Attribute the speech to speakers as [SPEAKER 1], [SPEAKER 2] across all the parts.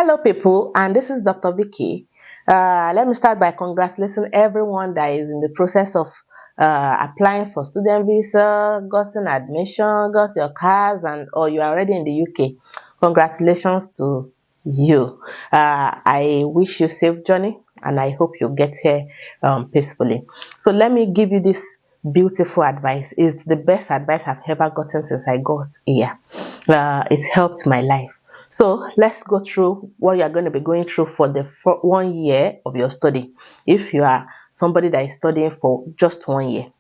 [SPEAKER 1] Hello, people, and this is Dr. Vicky. Let me start by congratulating everyone that is in the process of applying for student visa, gotten admission, got your cars, and or you are already in the UK. Congratulations to you. I wish you safe journey, and I hope you get here peacefully. So let me give you this beautiful advice. It's the best advice I've ever gotten since I got here. It helped my life. So let's go through what you're going to be going through for the 1 year of your study. If you are somebody that is studying for just 1 year,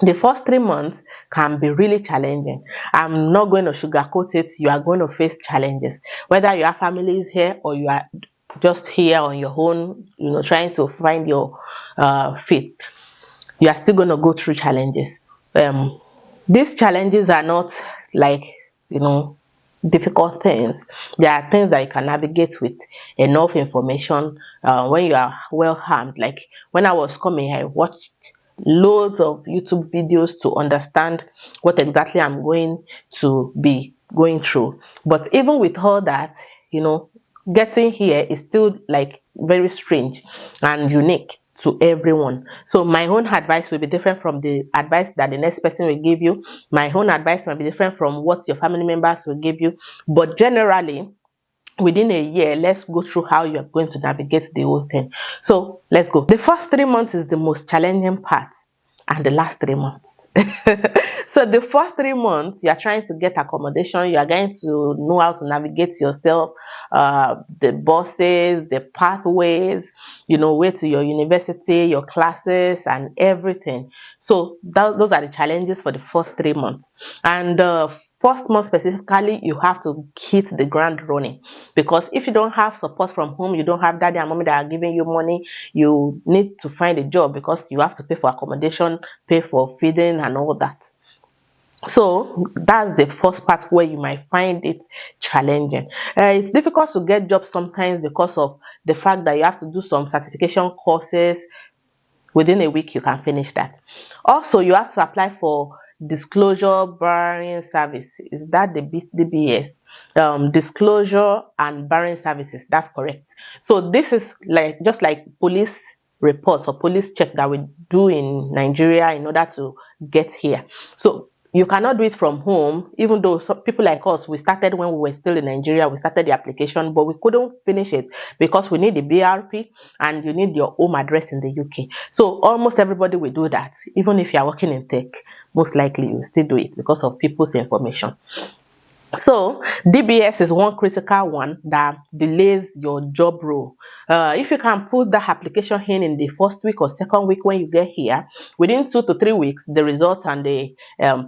[SPEAKER 1] the first 3 months can be really challenging. I'm not going to sugarcoat it. You are going to face challenges, whether your family is here or you are just here on your own, trying to find your feet. You are still going to go through challenges. These challenges are not like, difficult things. There are things that you can navigate with enough information when you are well armed. Like when I was coming, I watched loads of YouTube videos to understand what exactly I'm going to be going through. But even with all that, getting here is still like very strange and unique to everyone. So my own advice will be different from the advice that the next person will give you. My own advice might be different from what your family members will give you. But generally, within a year, let's go through how you are going to navigate the whole thing. So let's go. The first 3 months is the most challenging part, and the last 3 months. So the first 3 months, you are trying to get accommodation. You are going to know how to navigate yourself, the buses, the pathways, way to your university, your classes, and everything. So those are the challenges for the first 3 months. And the first month specifically, you have to hit the ground running, because if you don't have support from home, you don't have daddy and mommy that are giving you money, you need to find a job because you have to pay for accommodation, pay for feeding and all that. So that's the first part where you might find it challenging. It's difficult to get jobs sometimes because of the fact that you have to do some certification courses. Within a week, you can finish that. Also, you have to apply for disclosure barring service. Is that the DBS? Disclosure and barring services. That's correct. So this is just like police reports or police check that we do in Nigeria in order to get here. So you cannot do it from home, even though some people like us, we started when we were still in Nigeria, we started the application, but we couldn't finish it because we need the BRP and you need your home address in the UK. So almost everybody will do that. Even if you are working in tech, most likely you will still do it because of people's information. So DBS is one critical one that delays your job role. If you can put that application in the first week or second week when you get here, within 2 to 3 weeks, the results and the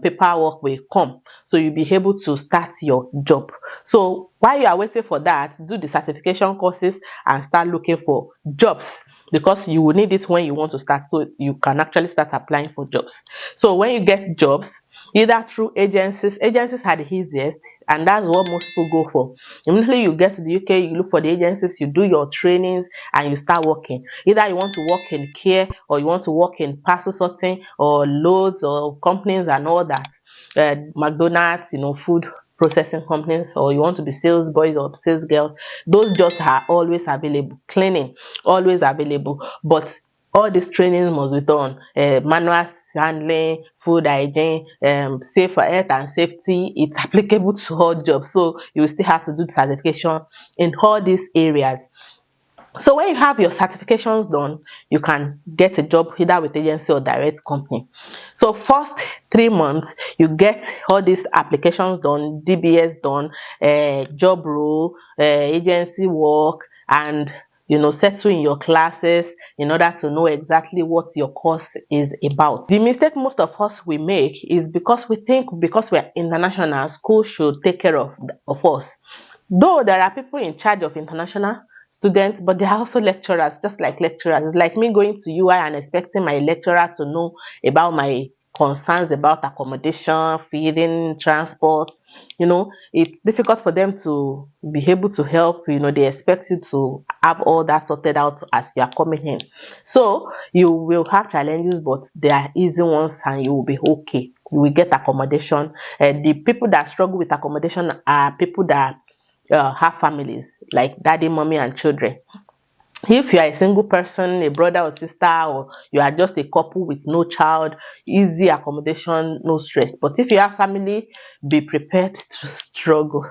[SPEAKER 1] paperwork will come. So you'll be able to start your job. So while you are waiting for that, do the certification courses and start looking for jobs, because you will need it when you want to start, so you can actually start applying for jobs. So when you get jobs, either through agencies are the easiest, and that's what most people go for. Immediately you get to the UK, you look for the agencies, you do your trainings, and you start working. Either you want to work in care, or you want to work in parcel sorting, or loads, or companies and all that. McDonald's, food processing companies, or you want to be sales boys or sales girls. Those jobs are always available. Cleaning, always available. But all these trainings must be done. Manual handling, food hygiene, safe health and safety. It's applicable to all jobs. So you still have to do the certification in all these areas. So when you have your certifications done, you can get a job either with agency or direct company. So first 3 months, you get all these applications done, DBS done, job role, agency work, and settle in your classes in order to know exactly what your course is about. The mistake most of us we make is because we think because we're international, school should take care of us. Though there are people in charge of international students, but they are also lecturers, just like lecturers. It's like me going to UI and expecting my lecturer to know about my concerns about accommodation, feeding, transport. It's difficult for them to be able to help. They expect you to have all that sorted out as you are coming in. So you will have challenges, but they are easy ones and you will be okay. You will get accommodation. The people that struggle with accommodation are people that have families like daddy, mommy, and children. If you are a single person, a brother or sister, or you are just a couple with no child, easy accommodation, no stress. But if you have family, be prepared to struggle.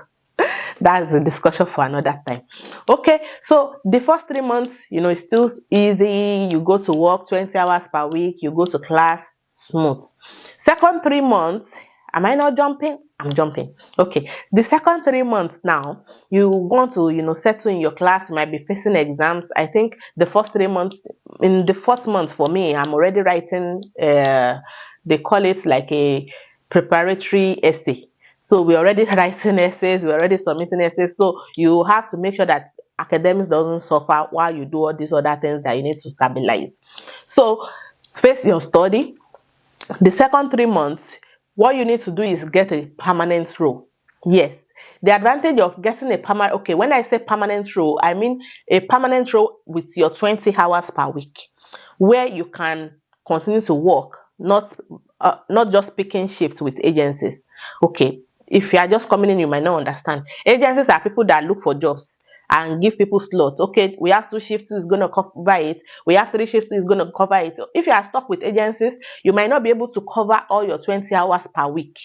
[SPEAKER 1] That's a discussion for another time. Okay, so the first 3 months, it's still easy. You go to work 20 hours per week, you go to class, smooth. Second 3 months, am I not jumping? I'm jumping. Okay, the second 3 months now, you want to, settle in your class. You might be facing exams. I think the first 3 months, in the fourth month for me, I'm already writing, they call it like a preparatory essay. So we're already writing essays, we're already submitting essays. So you have to make sure that academics doesn't suffer while you do all these other things that you need to stabilize. So face your study. The second 3 months, what you need to do is get a permanent role. Yes, the advantage of getting a permanent, okay, when I say permanent role, I mean a permanent role with your 20 hours per week, where you can continue to work, not just picking shifts with agencies. Okay, if you are just coming in, you might not understand. Agencies are people that look for jobs and give people slots. Okay, we have 2 shifts, who is going to cover it? We have 3 shifts, who is going to cover it? So if you are stuck with agencies, you might not be able to cover all your 20 hours per week.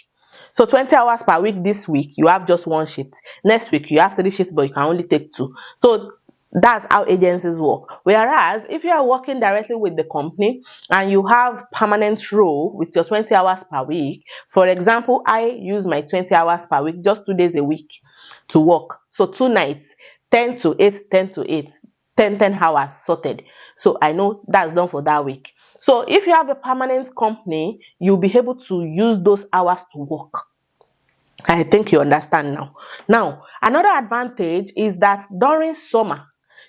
[SPEAKER 1] So 20 hours per week this week, you have just 1 shift. Next week, you have 3 shifts, but you can only take 2. So that's how agencies work. Whereas if you are working directly with the company and you have permanent role with your 20 hours per week, for example, I use my 20 hours per week, just 2 days a week to work. So 2 nights, 10 to 8, 10 to 8, 10 hours sorted. So I know that's done for that week. So if you have a permanent company, you'll be able to use those hours to work. I think you understand now. Now, another advantage is that during summer,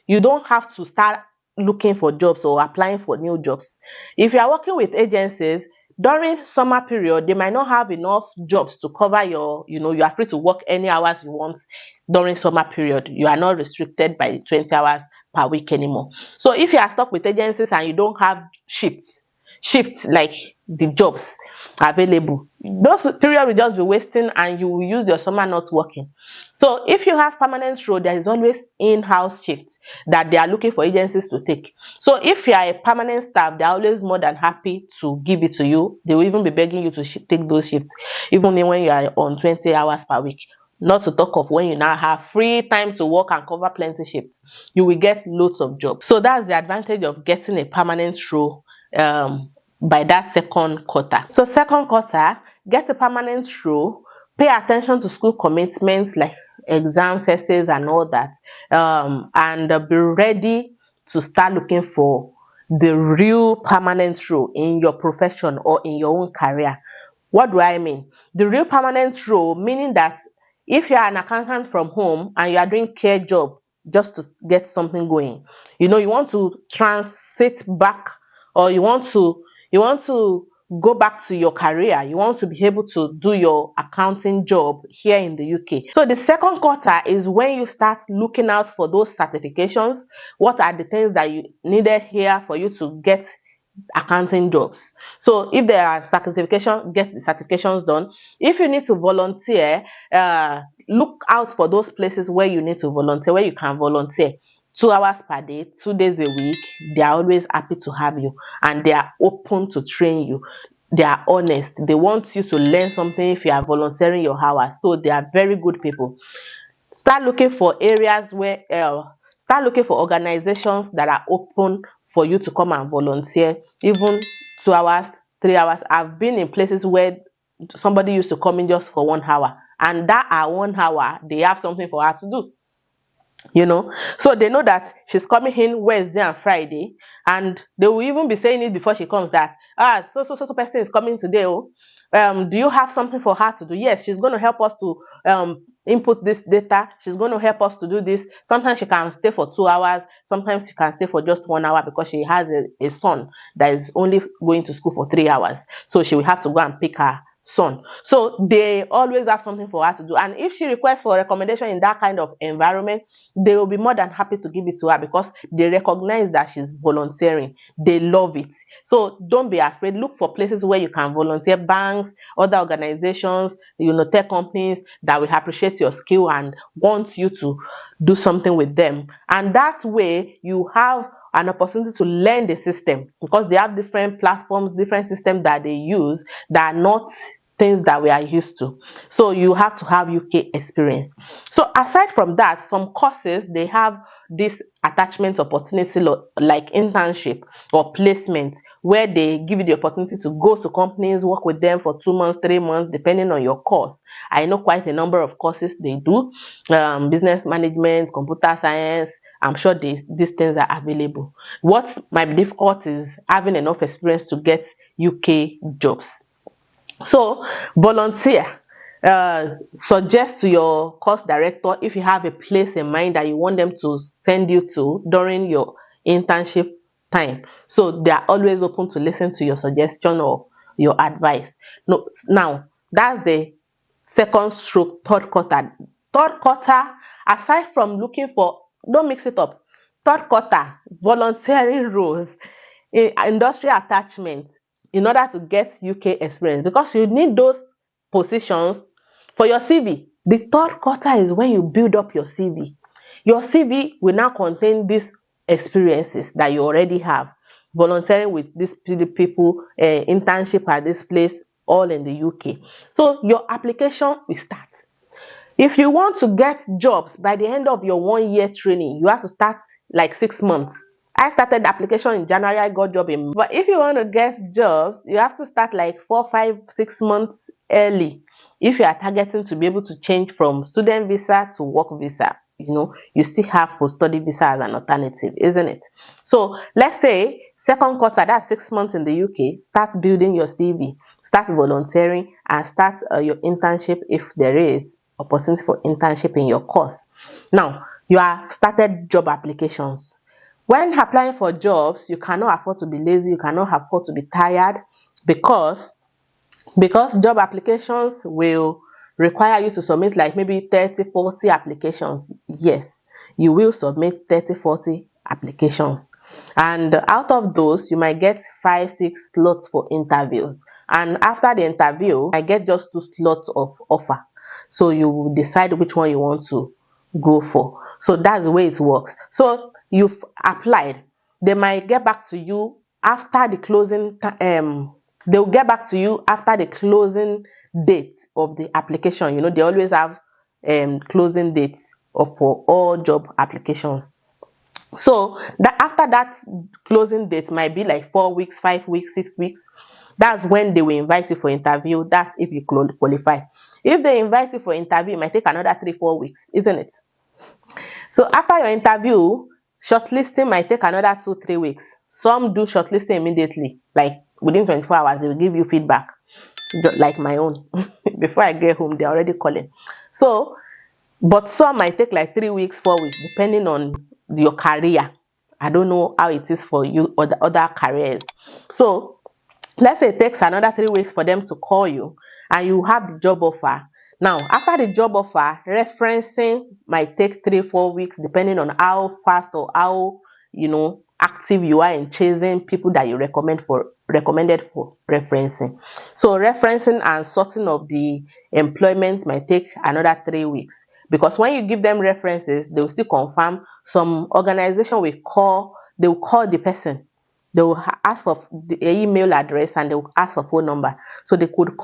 [SPEAKER 1] you don't have to start looking for jobs or applying for new jobs. If you are working with agencies, during summer period, they might not have enough jobs to cover you are free to work any hours you want during summer period. You are not restricted by 20 hours per week anymore. So if you are stuck with agencies and you don't have shifts like the jobs available, those period will just be wasting and you will use your summer not working. So if you have permanent role, there is always in-house shifts that they are looking for agencies to take. So if you are a permanent staff, they're always more than happy to give it to you. They will even be begging you to take those shifts, even when you are on 20 hours per week. Not to talk of when you now have free time to work and cover plenty shifts. You will get loads of jobs. So that's the advantage of getting a permanent role by that second quarter. So second quarter, get a permanent role, pay attention to school commitments like exams, essays, and all that, and be ready to start looking for the real permanent role in your profession or in your own career. What do I mean? The real permanent role, meaning that if you are an accountant from home and you are doing care job just to get something going, you want to transit back, or you want to go back to your career. You want to be able to do your accounting job here in the UK. So the second quarter is when you start looking out for those certifications. What are the things that you needed here for you to get accounting jobs? So if there are certifications, get the certifications done. If you need to volunteer, look out for those places where you need to volunteer, where you can volunteer. 2 hours per day, 2 days a week. They are always happy to have you, and they are open to train you. They are honest. They want you to learn something if you are volunteering your hours. So they are very good people. Start looking for areas where start looking for organizations that are open for you to come and volunteer, even 2 hours, 3 hours. I've been in places where somebody used to come in just for 1 hour, and that 1 hour they have something for her to do. So they know that she's coming in Wednesday and Friday, and they will even be saying it before she comes that so person is coming today. Do you have something for her to do? Yes, she's going to help us to input this data. She's going to help us to do this. Sometimes she can stay for 2 hours. Sometimes she can stay for just 1 hour because she has a son that is only going to school for 3 hours. So she will have to go and pick her son. So they always have something for her to do. And if she requests for a recommendation in that kind of environment, they will be more than happy to give it to her because they recognize that she's volunteering. They love it. So don't be afraid. Look for places where you can volunteer, banks, other organizations, tech companies that will appreciate your skill and want you to do something with them. And that way you have an opportunity to learn the system because they have different platforms, different systems that they use that are not things that we are used to. So you have to have UK experience. So aside from that, some courses, they have this attachment opportunity like internship or placement where they give you the opportunity to go to companies, work with them for 2 months, 3 months, depending on your course. I know quite a number of courses they do, business management, computer science. I'm sure these things are available. What might be difficult is having enough experience to get UK jobs. So volunteer. Suggest to your course director if you have a place in mind that you want them to send you to during your internship time. So they are always open to listen to your suggestion or your advice. No, now that's the second stroke, third quarter. Third quarter, aside from looking for, don't mix it up. Third quarter, volunteering roles, industry attachment in order to get UK experience because you need those positions for your CV. The third quarter is when you build up your CV. Your CV will now contain these experiences that you already have. Volunteering with these people, internship at this place, all in the UK. So your application will start. If you want to get jobs by the end of your 1 year training, you have to start like 6 months. I started the application in January, I got job in. But if you want to get jobs, you have to start like 4, 5, 6 months early. If you are targeting to be able to change from student visa to work visa, you still have post-study visa as an alternative, isn't it? So let's say second quarter, that's 6 months in the UK, start building your CV, start volunteering, and start your internship if there is opportunity for internship in your course. Now, you have started job applications. When applying for jobs, you cannot afford to be lazy, you cannot afford to be tired because job applications will require you to submit like maybe 30, 40 applications. Yes, you will submit 30, 40 applications. And out of those, you might get 5, 6 slots for interviews. And after the interview, you might get just 2 slots of offer. So you will decide which one you want to go for. So that's the way it works. So you've applied. They might get back to you after the closing they'll get back to you after the closing date of the application. They always have closing dates for all job applications. So that after that closing date might be like 4 weeks, 5 weeks, 6 weeks. That's when they will invite you for interview. That's if you qualify. If they invite you for interview, it might take another 3, 4 weeks, isn't it? So after your interview, shortlisting might take another 2, 3 weeks. Some do shortlisting immediately, like within 24 hours, they will give you feedback, like my own. Before I get home, they're already calling. So, but some might take like 3 weeks, 4 weeks, depending on your career. I don't know how it is for you or the other careers. So, let's say it takes another 3 weeks for them to call you and you have the job offer. Now, after the job offer, referencing might take 3, 4 weeks, depending on how fast or how, active you are in chasing people that you recommended for referencing. So referencing and sorting of the employment might take another 3 weeks. Because when you give them references, they will still confirm. Some organization they will call the person. They will ask for the email address and they will ask for phone number. So they could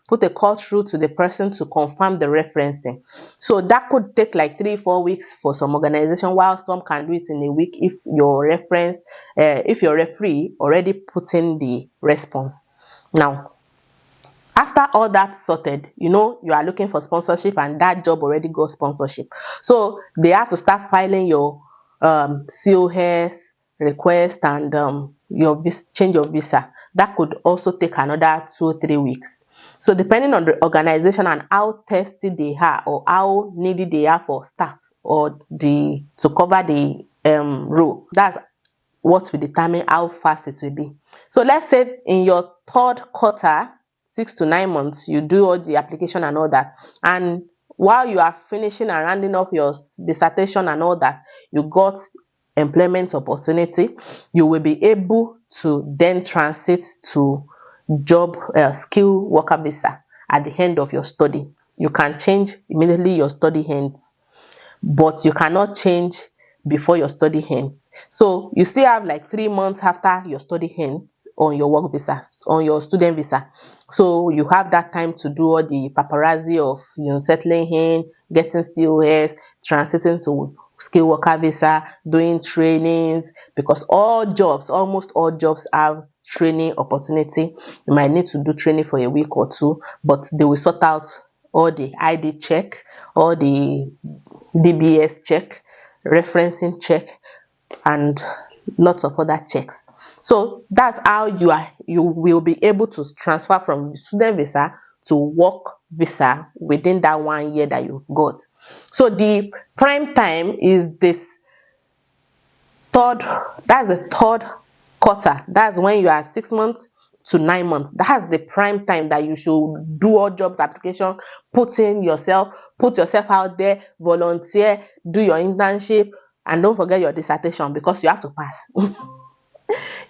[SPEAKER 1] put a call through to the person to confirm the referencing. So that could take like 3, 4 weeks for some organization, while some can do it in a week if your referee already put in the response. Now, after all that sorted, you are looking for sponsorship and that job already got sponsorship. So they have to start filing your COS request and your change of visa. That could also take another 2 or 3 weeks. So depending on the organization and how thirsty they are or how needy they are for staff or to cover the role, that's what will determine how fast it will be. So let's say in your third quarter, 6 to 9 months, you do all the application and all that, and while you are finishing and rounding off your dissertation and all that, you got employment opportunity, you will be able to then transit to job skill worker visa at the end of your study. You can change immediately your study ends, but you cannot change before your study ends. So you still have like 3 months after your study ends on your work visa, on your student visa. So you have that time to do all the paparazzi of settling in, getting COS, transiting to skill worker visa, doing trainings, because almost all jobs have training opportunity. You might need to do training for a week or two, but they will sort out all the ID check, all the DBS check, referencing check, and lots of other checks. So that's how you will be able to transfer from student visa to work visa within that 1 year that you've got. So the prime time is this that's the third quarter. That's when you are 6 months to 9 months. That's the prime time that you should do all jobs application, put yourself out there, volunteer, do your internship, and don't forget your dissertation, because you have to pass.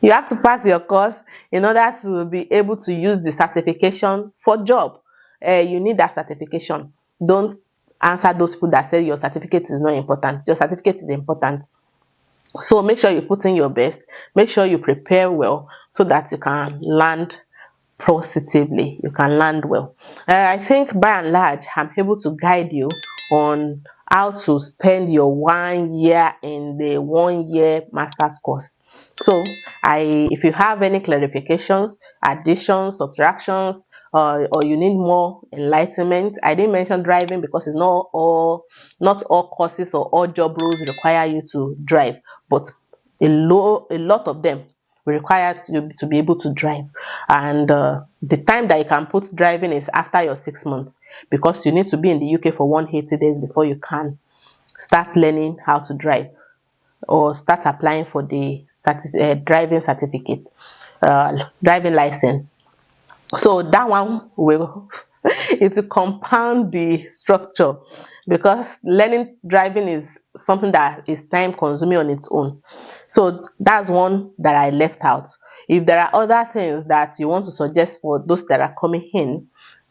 [SPEAKER 1] You have to pass your course in order to be able to use the certification for job. You need that certification. Don't answer those people that say your certificate is not important. Your certificate is important. So make sure you put in your best, make sure you prepare well, so that you can land positively, you can land well. I think by and large I'm able to guide you on how to spend your 1 year in the 1 year master's course. So if you have any clarifications, additions, subtractions, or you need more enlightenment, I didn't mention driving because it's not all courses or all job roles require you to drive, but a lot of them require you to be able to drive. And the time that you can put driving is after your 6 months, because you need to be in the UK for 180 days before you can start learning how to drive or start applying for the driving certificate, driving license. So that one will it will compound the structure, because learning driving is something that is time consuming on its own. So that's one that I left out. If there are other things that you want to suggest for those that are coming in,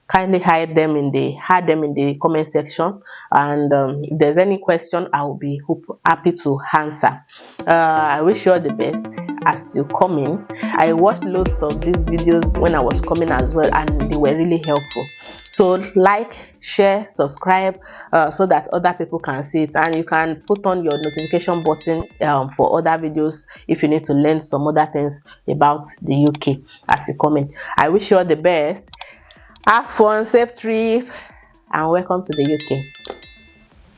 [SPEAKER 1] kindly add them in the comment section, and if there's any question, I will be happy to answer. I wish you all the best as you come in. I watched loads of these videos when I was coming as well, and they were really helpful. So like, share, subscribe, so that other people can see it, and you can put on your notification button for other videos if you need to learn some other things about the UK as you come in. I wish you all the best. Have fun, safe trip, and welcome to the UK.